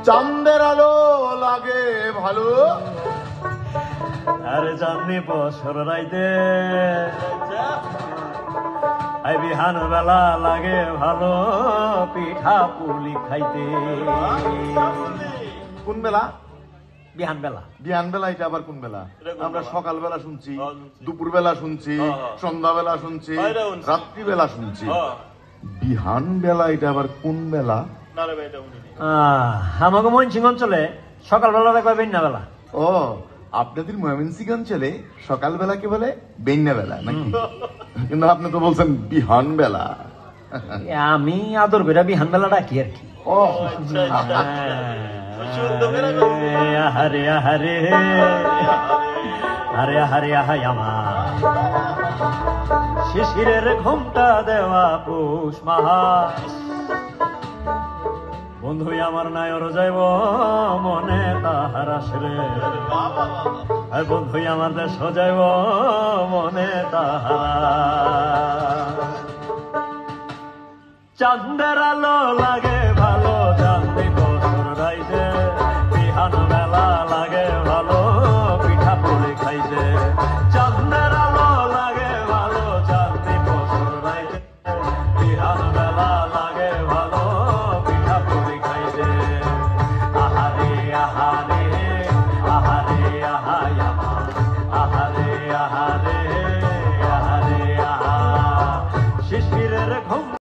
চাঁদের আলো লাগে ভালো, আরে চাঁদনি বছর রাইতে বিহান বেলা লাগে ভালো পিঠা পুলি খাইতে। কোন বেলা? বিহান বেলা। বিহান বেলা এটা আবার কোন বেলা? আমরা সকাল বেলা শুনছি, দুপুর বেলা শুনছি, সন্ধ্যা বেলা শুনছি, রাত্রি বেলা শুনছি। বিহান বেলা এটা আবার কোন বেলা? আমাকে ময়মনসিংহ অঞ্চলে সকালবেলা কয় বেন্যা বেলা। ও, আপনাদের ময়মনসিংহ অঞ্চলে সকালবেলাকে বলে বেন্যা বেলা নাকি? কিন্তু আপনি তো বলছেন বিহান বেলা। আমি আদর করে বিহান বেলা ডাকি আর কি। ও আহারে আহারে আরে আহারে আহাই আমার শিশিরের ঘুমটা দেওয়া পৌষ মাস। বন্ধু আমার নায়র যাইব মনে তাহার আসরে, বন্ধু আমার দেশ যাইব মনে তাহারা। চাঁদের আলো লাগে ভালো চাঁদনি বছর রাইতে বিহান বেলা লাগে ভালো পিঠা পুলি খাইতে। চাঁদের আলো লাগে ভালো চাঁদনি বছর রাইতে বিহান বেলা লাগে ভালো পিঠা পুলি খাইতে। আহারে আহারে আহারে আহাই আমার আহারে আহারে আহারে আহা শিশিরের ঘুম